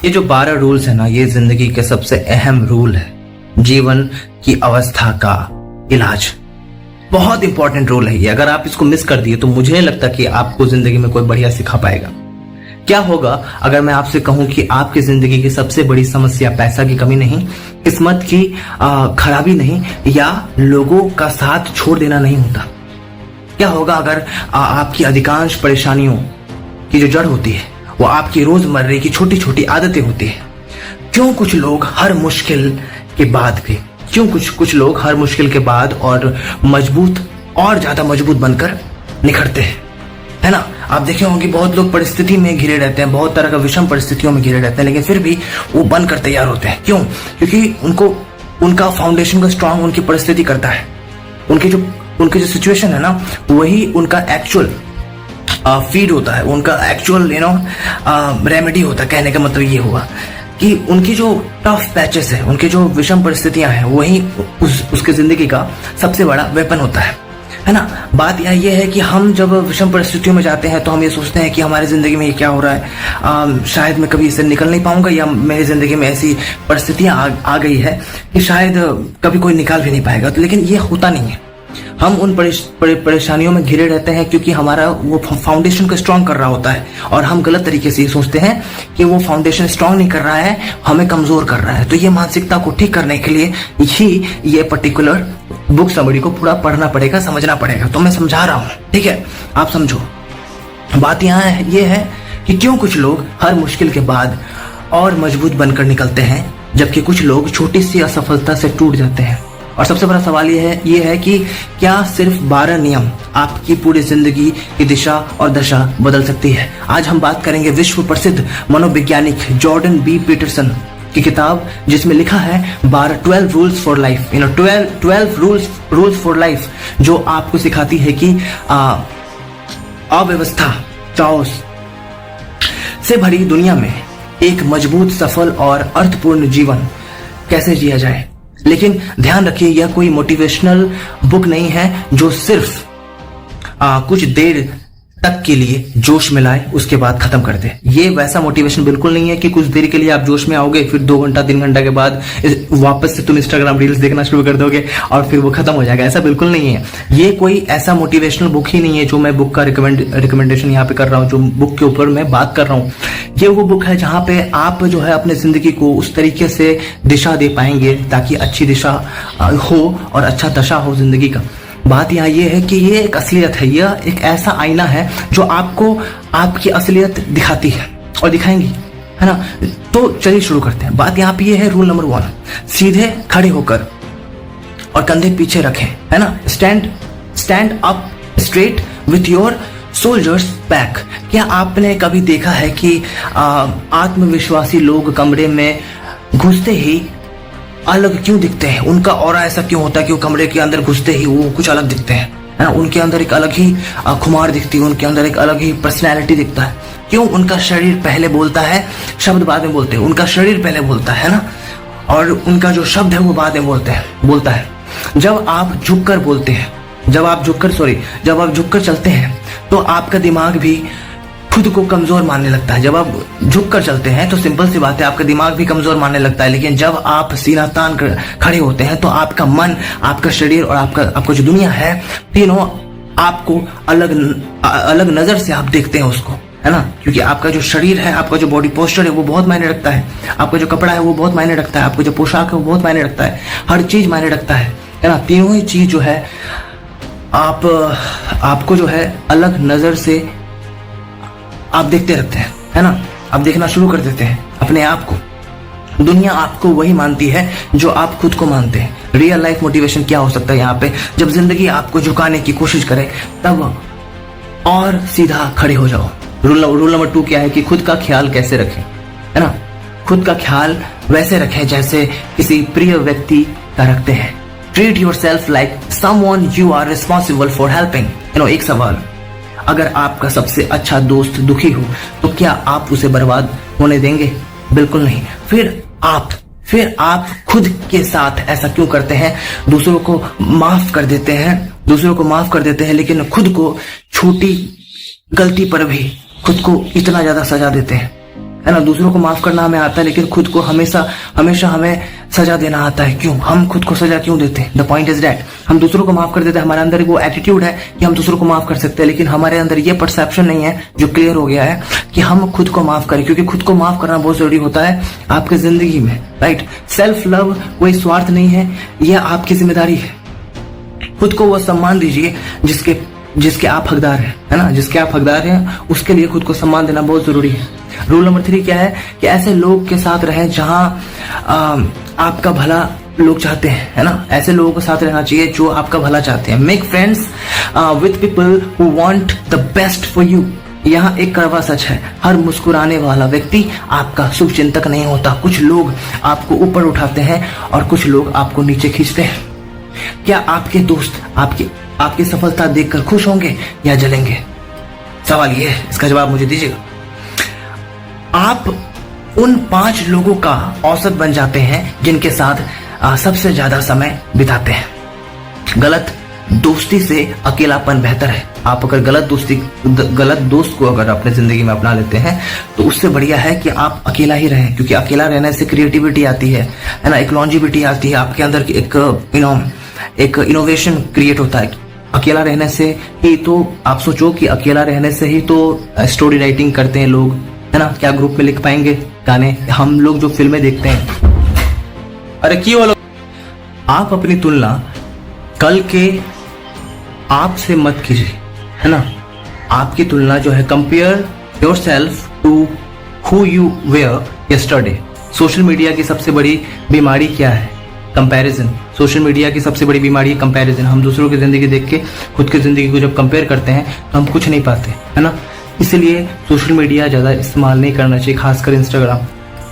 ये जो 12 रूल्स है ना, ये जिंदगी के सबसे अहम रूल है। जीवन की अवस्था का इलाज, बहुत इंपॉर्टेंट रूल है ये। अगर आप इसको मिस कर दिए तो मुझे नहीं लगता कि आपको जिंदगी में कोई बढ़िया सिखा पाएगा। क्या होगा अगर मैं आपसे कहूं कि आपकी जिंदगी की सबसे बड़ी समस्या पैसा की कमी नहीं, किस्मत की खराबी नहीं, या लोगों का साथ छोड़ देना नहीं होता? क्या होगा अगर आपकी अधिकांश परेशानियों की जो जड़ होती है वो आपकी रोजमर्रे की छोटी छोटी आदतें होती है? क्यों कुछ लोग हर मुश्किल के बाद भी, क्यों कुछ लोग हर मुश्किल के बाद और मजबूत और ज्यादा मजबूत बनकर निखरते हैं, है ना? आप देखे होंगे कि बहुत लोग परिस्थिति में घिरे रहते हैं, बहुत तरह का विषम परिस्थितियों में घिरे रहते हैं, लेकिन फिर भी वो बनकर तैयार होते हैं। क्यों? क्योंकि उनका फाउंडेशन का स्ट्रांग उनकी परिस्थिति करता है। उनकी जो सिचुएशन है ना, वही उनका एक्चुअल फीड होता है, उनका एक्चुअल रेमेडी होता है। कहने का मतलब ये हुआ कि उनकी जो टफ पैचेस है, उनकी जो विषम परिस्थितियां हैं, वही उसके जिंदगी का सबसे बड़ा वेपन होता है ना? बात यहाँ ये है कि हम जब विषम परिस्थितियों में जाते हैं तो हम ये सोचते हैं कि हमारी जिंदगी में ये क्या हो रहा है, शायद मैं कभी इससे निकल नहीं पाऊंगा, या मेरी जिंदगी में ऐसी परिस्थितियां आ गई है कि शायद कभी कोई निकाल भी नहीं पाएगा। तो लेकिन ये होता नहीं है। हम उन परेशानियों में घिरे रहते हैं क्योंकि हमारा वो फाउंडेशन को स्ट्रांग कर रहा होता है, और हम गलत तरीके से ये सोचते हैं कि वो फाउंडेशन स्ट्रांग नहीं कर रहा है, हमें कमजोर कर रहा है। तो ये मानसिकता को ठीक करने के लिए ही ये पर्टिकुलर बुक समरी को पूरा पढ़ना पड़ेगा, समझना पड़ेगा। तो मैं समझा रहा हूँ, ठीक है? आप समझो। बात यहाँ ये है कि क्यों कुछ लोग हर मुश्किल के बाद और मजबूत बनकर निकलते हैं, जबकि कुछ लोग छोटी सी असफलता से टूट जाते हैं। और सबसे बड़ा सवाल ये है कि क्या सिर्फ 12 नियम आपकी पूरी जिंदगी की दिशा और दशा बदल सकती है? आज हम बात करेंगे विश्व प्रसिद्ध मनोवैज्ञानिक जॉर्डन बी पीटरसन की किताब, जिसमें लिखा है 12 rules for life. 12 rules for life, जो आपको सिखाती है कि अव्यवस्था, चाओस से भरी दुनिया में एक मजबूत, सफल और अर्थपूर्ण जीवन कैसे जिया जाए। लेकिन ध्यान रखिए, यह कोई मोटिवेशनल बुक नहीं है जो सिर्फ कुछ देर तक के लिए जोश में लाए उसके बाद खत्म कर दे। ये वैसा मोटिवेशन बिल्कुल नहीं है कि कुछ देर के लिए आप जोश में आओगे, फिर 2 घंटा 3 घंटा के बाद वापस से तुम इंस्टाग्राम रील्स देखना शुरू कर दोगे और फिर वो खत्म हो जाएगा। ऐसा बिल्कुल नहीं है। ये कोई ऐसा मोटिवेशनल बुक ही नहीं है जो मैं बुक का रिकमेंडेशन यहाँ पे कर रहा हूँ, जो बुक के ऊपर मैं बात कर रहा हूँ। ये वो बुक है जहाँ पे आप जो है अपने जिंदगी को उस तरीके से दिशा दे पाएंगे ताकि अच्छी दिशा हो और अच्छा दशा हो जिंदगी का। बात यहाँ ये है कि ये एक असलियत है, यह एक ऐसा आईना है जो आपको आपकी असलियत दिखाती है और दिखाएंगी, है ना? तो चलिए शुरू करते हैं। बात यहाँ पे ये है, रूल नंबर 1, सीधे खड़े होकर और कंधे पीछे रखें, है ना? Stand up straight with your soldiers back. क्या आपने कभी देखा है कि आत्मविश्वासी लोग कमरे में घुसते ही अलग क्यों दिखते हैं? उनका ऑरा ऐसा क्यों होता है कि वो कमरे के अंदर घुसते ही वो कुछ अलग दिखते हैं, है ना? उनके अंदर एक अलग ही खुमार दिखती है, उनके अंदर एक अलग ही पर्सनैलिटी दिखता है। क्यों? उनका शरीर पहले बोलता है, शब्द बाद में बोलते हैं। उनका शरीर पहले बोलता है ना, और उनका जो शब्द है वो बाद में बोलता है। जब आप झुककर बोलते हैं, जब आप झुककर चलते हैं तो आपका दिमाग भी खुद को कमजोर मानने लगता है। जब आप झुककर चलते हैं तो सिंपल सी बात है, आपका दिमाग भी कमजोर मानने लगता है। लेकिन जब आप सीना तान कर खड़े होते हैं तो आपका मन, आपका शरीर और आपका जो दुनिया है, तीनों आपको अलग नजर से आप देखते हैं उसको, है ना? क्योंकि आपका जो शरीर है, आपका जो बॉडी पोस्चर है वो बहुत मायने रखता है, आपका जो कपड़ा है वो बहुत मायने रखता है, आपका जो पोशाक है वो बहुत मायने रखता है, हर चीज मायने रखता है ना? तीनों ही चीज जो है आपको जो है अलग नजर से आप देखते रहते हैं, है ना? आप देखना शुरू कर देते हैं अपने आप को। दुनिया आपको वही मानती है जो आप खुद को मानते हैं। रियल लाइफ मोटिवेशन क्या हो सकता है यहाँ पे? जब जिंदगी आपको झुकाने की कोशिश करे तब और सीधा खड़े हो जाओ। रूल नंबर 2 क्या है कि खुद का ख्याल कैसे रखें, है ना? खुद का ख्याल वैसे रखें जैसे किसी प्रिय व्यक्ति का रखते हैं। Treat yourself like someone you are responsible for helping. एक सवाल, अगर आपका सबसे अच्छा दोस्त दुखी हो तो क्या आप उसे बर्बाद होने देंगे? बिल्कुल नहीं। फिर आप खुद के साथ ऐसा क्यों करते हैं? दूसरों को माफ कर देते हैं, लेकिन खुद को छोटी गलती पर भी खुद को इतना ज्यादा सजा देते हैं, है ना। दूसरों को माफ करना हमें आता है, लेकिन खुद को हमेशा हमेशा हमें सजा देना आता है। क्यों हम खुद को सजा क्यों देते हैं? द पॉइंट इज दैट हम दूसरों को माफ कर देते हैं, हमारे अंदर वो एटीट्यूड है कि हम दूसरों को माफ कर सकते हैं, लेकिन हमारे अंदर ये परसेप्शन नहीं है जो क्लियर हो गया है कि हम खुद को माफ करें, क्योंकि खुद को माफ करना बहुत जरूरी होता है आपकी जिंदगी में, राइट। सेल्फ लव कोई स्वार्थ नहीं है, यह आपकी जिम्मेदारी है। खुद को वो सम्मान दीजिए जिसके आप हकदार हैं, है ना। जिसके आप हकदार हैं उसके लिए खुद को सम्मान देना बहुत जरूरी है। रूल नंबर 3 क्या है कि ऐसे लोग के साथ रहें जहां आपका भला लोग चाहते हैं, है ना। ऐसे लोगों के साथ रहना चाहिए जो आपका भला चाहते हैं। Make friends with people who want the best for you. यहाँ एक कड़वा सच है, हर मुस्कुराने वाला व्यक्ति आपका शुभ चिंतक नहीं होता। कुछ लोग आपको ऊपर उठाते हैं और कुछ लोग आपको नीचे खींचते हैं। क्या आपके दोस्त आपकी सफलता देखकर खुश होंगे या जलेंगे? सवाल ये है, इसका जवाब मुझे दीजिएगा। आप उन 5 लोगों का औसत बन जाते हैं जिनके साथ सबसे ज्यादा समय बिताते हैं। गलत दोस्ती से अकेलापन बेहतर है। आप अगर गलत दोस्त को अगर अपने जिंदगी में अपना लेते हैं तो उससे बढ़िया है कि आप अकेला ही रहें, क्योंकि अकेला रहने से क्रिएटिविटी आती है ना, एक लॉन्जिविटी आती है, आपके अंदर एक इनोवेशन क्रिएट होता है। अकेला रहने से ही तो आप सोचो कि अकेला रहने से ही तो स्टोरी राइटिंग करते हैं लोग, है ना। क्या ग्रुप में लिख पाएंगे गाने? हम लोग जो फिल्में देखते हैं, अरे क्यों बोलो। आप अपनी तुलना कल के आप से मत कीजिए, है ना। आपकी तुलना जो है, compare yourself to who you were yesterday. Social media की सबसे बड़ी बीमारी क्या है? कंपैरिजन। सोशल मीडिया की सबसे बड़ी बीमारी है कंपैरिजन। हम दूसरों की जिंदगी देख के खुद की जिंदगी को जब कंपेयर करते हैं तो हम कुछ नहीं पाते, है ना। इसलिए सोशल मीडिया ज्यादा इस्तेमाल नहीं करना चाहिए, खासकर इंस्टाग्राम,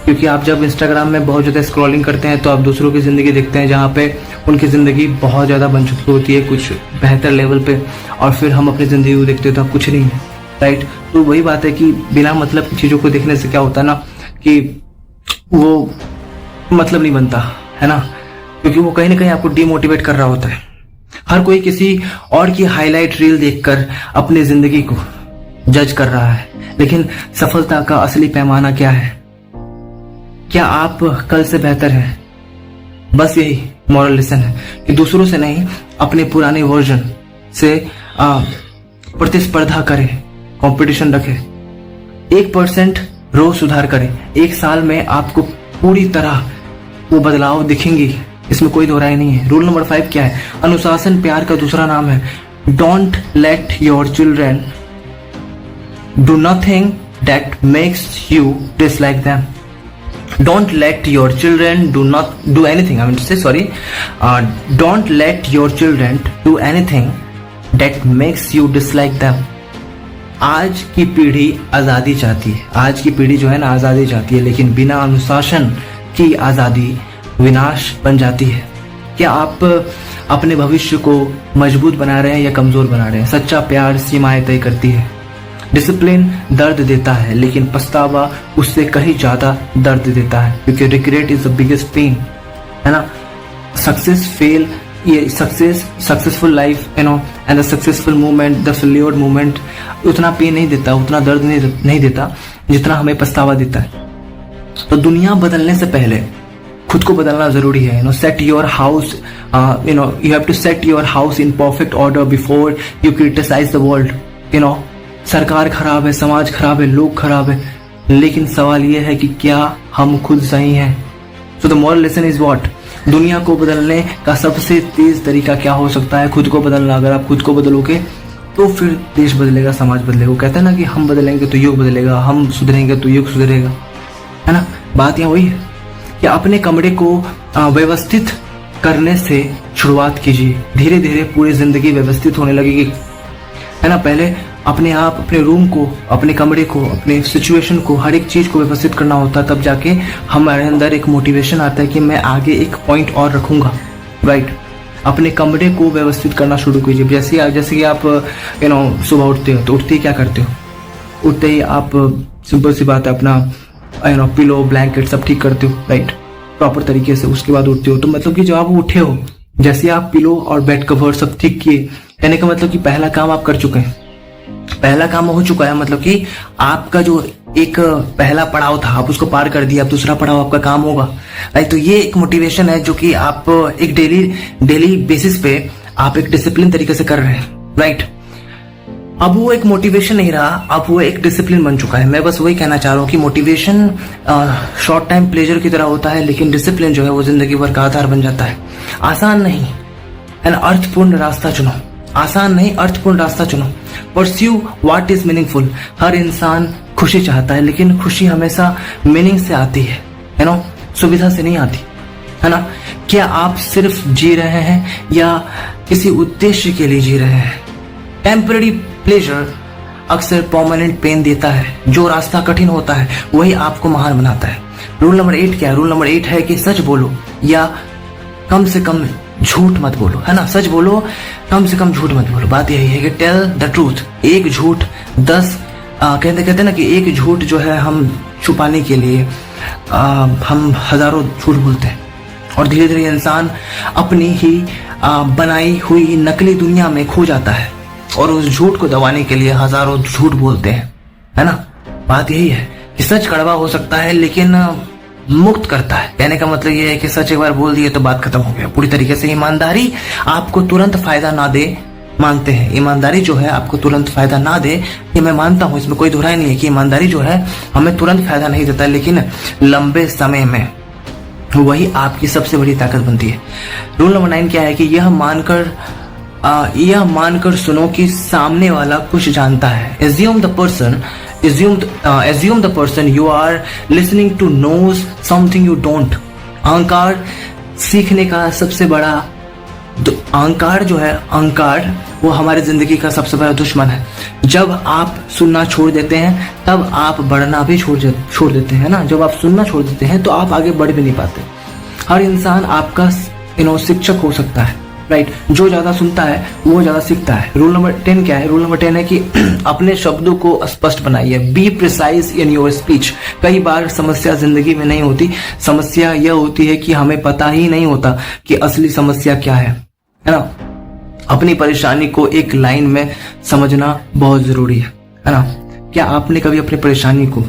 क्योंकि आप जब इंस्टाग्राम में बहुत ज्यादा स्क्रॉलिंग करते हैं तो आप दूसरों की जिंदगी देखते हैं जहाँ पे उनकी जिंदगी बहुत ज्यादा बन चुकी होती है कुछ बेहतर लेवल पे, और फिर हम अपनी जिंदगी को देखते हैं तो अब कुछ नहीं है, राइट। तो वही बात है कि बिना मतलब की चीजों को देखने से क्या होता है ना कि वो मतलब नहीं बनता, है ना, क्योंकि वो कहीं ना कहीं आपको डिमोटिवेट कर रहा होता है। हर कोई किसी और की हाईलाइट रील देखकर अपनी जिंदगी को जज कर रहा है, लेकिन सफलता का असली पैमाना क्या है? क्या आप कल से बेहतर हैं? बस यही मॉरल लेसन है कि दूसरों से नहीं, अपने पुराने वर्जन से प्रतिस्पर्धा करें, कंपटीशन रखें। 1% रोज सुधार करें। 1 साल में आपको पूरी तरह वो बदलाव दिखेंगी, इसमें कोई दो राय नहीं है। रूल नंबर 5 क्या है? अनुशासन प्यार का दूसरा नाम है। Don't let your children do nothing that makes you dislike them. Don't let your children do anything. I mean to say, sorry. Don't let your children do anything that makes you dislike them. आज की पीढ़ी आजादी चाहती है। आज की पीढ़ी जो है ना आजादी चाहती है, लेकिन बिना अनुशासन की आजादी विनाश बन जाती है। क्या आप अपने भविष्य को मजबूत बना रहे हैं या कमजोर बना रहे हैं? सच्चा प्यार सीमाएं तय करती है। डिसिप्लिन दर्द देता है, लेकिन पछतावा उससे कहीं ज्यादा दर्द देता है, क्योंकि regret is the biggest pain, है ना। Successful life, you know, and the successful movement, the failured movement उतना पेन नहीं देता, उतना दर्द नहीं देता जितना हमें पछतावा देता है। तो दुनिया बदलने से पहले खुद को बदलना जरूरी है। Set your house, you have to set your house in perfect order before you criticize the world. सरकार खराब है, समाज खराब है, लोग खराब है, लेकिन सवाल यह है कि क्या हम खुद सही हैं? So the moral lesson is what? दुनिया को बदलने का सबसे तेज तरीका क्या हो सकता है? खुद को बदलना। अगर आप खुद को बदलोगे तो फिर देश बदलेगा, समाज बदलेगा। कहते हैं ना कि हम बदलेंगे तो युग बदलेगा, हम सुधरेंगे तो युग सुधरेगा, है ना। बात यहाँ वही है कि अपने कमरे को व्यवस्थित करने से शुरुआत कीजिए। धीरे धीरे पूरी जिंदगी व्यवस्थित होने लगेगी, है ना। पहले अपने आप, अपने रूम को, अपने कमरे को, अपने सिचुएशन को, हर एक चीज को व्यवस्थित करना होता है, तब जाके हमारे अंदर एक मोटिवेशन आता है कि मैं आगे एक पॉइंट और रखूंगा, राइट। अपने कमरे को व्यवस्थित करना शुरू कीजिए। जैसे कि आप सुबह उठते हो तो उठते ही क्या करते हो? उठते ही आप सिंपल सी बात है अपना पिलो ब्लैंकेट सब ठीक करते हो, राइट, प्रॉपर तरीके से। उसके बाद उठते हो तो मतलब कि जब आप उठे हो, जैसे आप पिलो और बेड कवर सब ठीक किए, कहने का मतलब कि पहला काम आप कर चुके हैं, पहला काम हो चुका है। मतलब कि आपका जो एक पहला पड़ाव था, आप उसको पार कर दिया, अब दूसरा पड़ाव आपका काम होगा, राइट। तो ये एक मोटिवेशन है जो कि आप एक डेली बेसिस पे आप एक डिसिप्लिन तरीके से कर रहे हैं, राइट। अब वो एक मोटिवेशन नहीं रहा, अब वो एक डिसिप्लिन बन चुका है। मैं बस वही कहना चाह रहा हूँ कि मोटिवेशन शॉर्ट टाइम प्लेजर की तरह होता है, लेकिन डिसिप्लिन जो है वो जिंदगी भर का आधार बन जाता है। आसान नहीं है ना, अर्थपूर्ण रास्ता चुनो। आसान नहीं, अर्थपूर्ण रास्ता चुनो। Pursue what is meaningful. हर इंसान खुशी चाहता है, लेकिन खुशी हमेशा मीनिंग से आती है, यू नो, सुविधा से नहीं आती, है ना। क्या आप सिर्फ जी रहे हैं या किसी उद्देश्य के लिए जी रहे हैं। टेम्पररी प्लेजर अक्सर परमानेंट पेन देता है। जो रास्ता कठिन होता है वही आपको महान बनाता है। रूल नंबर 8 क्या है? रूल नंबर 8 है कि सच बोलो या कम से कम झूठ मत बोलो, है ना। सच बोलो, कम से कम झूठ मत बोलो। बात यही है कि टेल द ट्रूथ। एक झूठ 10 कहते ना कि एक झूठ जो है हम छुपाने के लिए हम हजारों झूठ बोलते हैं, और धीरे धीरे इंसान अपनी ही बनाई हुई नकली दुनिया में खो जाता है और उस झूठ को दबाने के लिए हजारों झूठ बोलते हैं, है ना। बात यही है कि सच कड़वा हो सकता है लेकिन मुक्त करता है। कहने का मतलब ये है कि सच एक बार बोल दिए तो बात खत्म हो गया पूरी तरीके से। ईमानदारी आपको तुरंत फायदा ना दे, मानते हैं ईमानदारी जो है आपको तुरंत फायदा ना दे, ये मैं मानता हूं, इसमें कोई दोहराई नहीं है कि ईमानदारी जो है हमें तुरंत फायदा नहीं देता, लेकिन लंबे समय में वही आपकी सबसे बड़ी ताकत बनती है। रूल नंबर 9 क्या है कि यह मानकर सुनो कि सामने वाला कुछ जानता है। assume the person you are listening to knows something you don't। अहंकार सीखने का सबसे बड़ा अहंकार जो है, अहंकार वो हमारी जिंदगी का सबसे बड़ा दुश्मन है। जब आप सुनना छोड़ देते हैं तब आप बढ़ना भी छोड़ देते हैं ना। जब आप सुनना छोड़ देते हैं तो आप आगे बढ़ भी नहीं पाते। हर इंसान आपका शिक्षक हो सकता है, राइट। जो ज्यादा सुनता है वो ज्यादा सीखता है। रूल नंबर 10 क्या है? रूल नंबर 10 है कि अपने शब्दों को स्पष्ट बनाइए। Be precise in your speech. कई बार समस्या जिंदगी में नहीं होती, समस्या यह होती है कि हमें पता ही नहीं होता कि असली समस्या क्या है ना। अपनी परेशानी को एक लाइन में समझना बहुत जरूरी है ना। क्या आपने कभी अपनी परेशानी को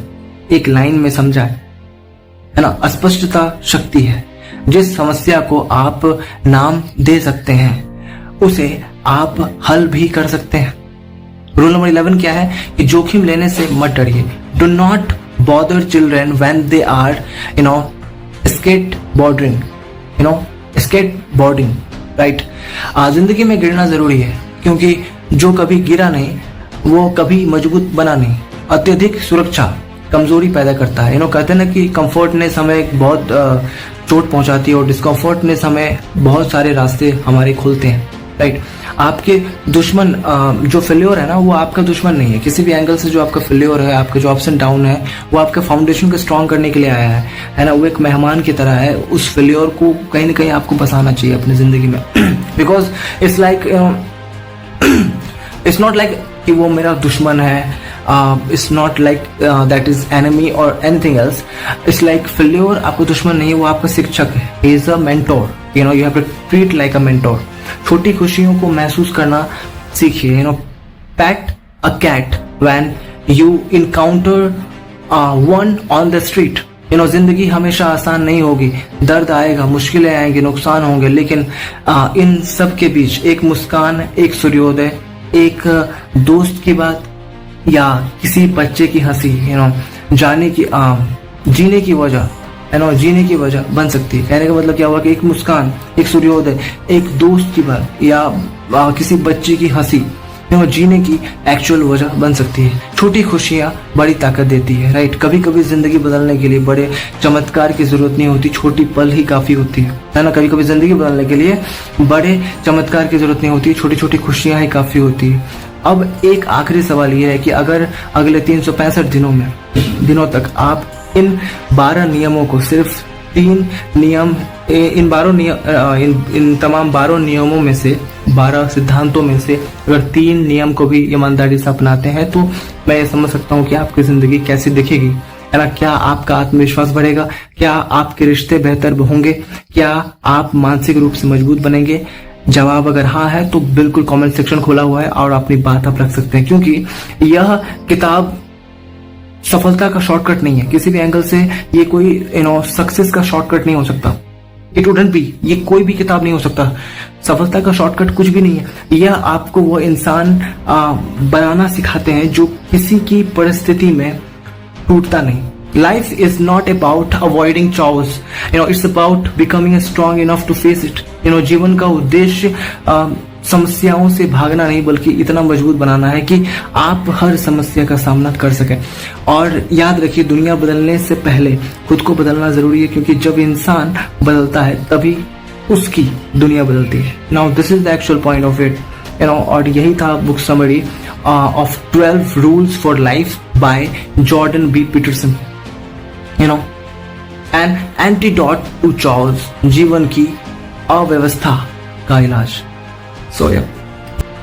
एक लाइन में समझा है ना। अस्पष्टता शक्ति है। जिस समस्या को आप नाम दे सकते हैं उसे आप हल भी कर सकते हैं। रूल नंबर 11 क्या है कि जोखिम लेने से मत डरिए। Do not bother children when they are skateboarding, skateboarding, right. जिंदगी में गिरना जरूरी है, क्योंकि जो कभी गिरा नहीं वो कभी मजबूत बना नहीं। अत्यधिक सुरक्षा कमजोरी पैदा करता है। कहते हैं ना कि कंफर्टनेस हमें बहुत चोट पहुंचाती है और डिस्कम्फर्टनेस हमें बहुत सारे रास्ते हमारे खोलते हैं, राइट। आपके दुश्मन जो फेल्योर है ना वो आपका दुश्मन नहीं है। किसी भी एंगल से जो आपका फेल्योर है, आपके जो अप्स एंड डाउन है, वो आपके फाउंडेशन को स्ट्रॉन्ग करने के लिए आया है ना। वो एक मेहमान की तरह है। उस फेल्योर को कहीं ना कहीं आपको बसाना चाहिए अपनी जिंदगी में, because it's like it's not like कि वो मेरा दुश्मन है। It's not like that is enemy or anything else. It's like failure आपको दुश्मन नहीं है, वो आपका शिक्षक है। He is a mentor. You have to treat like a mentor. छोटी खुशियों को महसूस करना सीखिए। Pat a cat when you encounter one on the street. जिंदगी हमेशा आसान नहीं होगी, दर्द आएगा, मुश्किलें आएंगी, नुकसान होंगे, लेकिन इन सब के बीच एक मुस्कान, एक सूर्योदय, एक दोस्त की बात या किसी बच्चे की हंसी जीने की वजह बन सकती है। कहने का मतलब क्या हुआ कि एक मुस्कान, एक सूर्योदय, एक दोस्त की बात या किसी बच्चे की हंसी जीने की एक्चुअल वजह बन सकती है। छोटी खुशियां बड़ी ताकत देती है, राइट। कभी कभी जिंदगी बदलने के लिए बड़े चमत्कार की जरूरत नहीं होती, छोटी पल ही काफी होती है ना। कभी कभी जिंदगी बदलने के लिए बड़े चमत्कार की जरूरत नहीं होती, छोटी छोटी खुशियां ही काफी होती है। अब एक आखिरी सवाल ये है कि अगर अगले 365 दिनों तक आप इन 12 नियमों को, सिर्फ 3 नियम, इन तमाम 12 नियमों में से, 12 सिद्धांतों में से अगर 3 नियम को भी ईमानदारी से अपनाते हैं तो मैं ये समझ सकता हूँ कि आपकी जिंदगी कैसी दिखेगी, है ना। क्या आपका आत्मविश्वास बढ़ेगा? क्या आपके रिश्ते बेहतर होंगे? क्या आप मानसिक रूप से मजबूत बनेंगे? जवाब अगर हाँ है तो बिल्कुल कमेंट सेक्शन खुला हुआ है और अपनी बात आप रख सकते हैं, क्योंकि यह किताब सफलता का शॉर्टकट नहीं है किसी भी एंगल से। ये कोई सक्सेस का शॉर्टकट नहीं हो सकता। इट वुडंट बी, ये कोई भी किताब नहीं हो सकता। सफलता का शॉर्टकट कुछ भी नहीं है। यह आपको वो इंसान बनाना सिखाते हैं जो किसी की परिस्थिति में टूटता नहीं। Life is not about avoiding chaos, it's about becoming strong enough to face it. जीवन का उद्देश्य समस्याओं से भागना नहीं बल्कि इतना मजबूत बनाना है कि आप हर समस्या का सामना कर सकें। और याद रखिए, दुनिया बदलने से पहले खुद को बदलना जरूरी है, क्योंकि जब इंसान बदलता है तभी उसकी दुनिया बदलती है। Now this is the actual point of it, और यही था book summary of 12 rules for life by Jordan B Peterson. An antidote to chaos, जीवन की अव्यवस्था का इलाज। So yeah.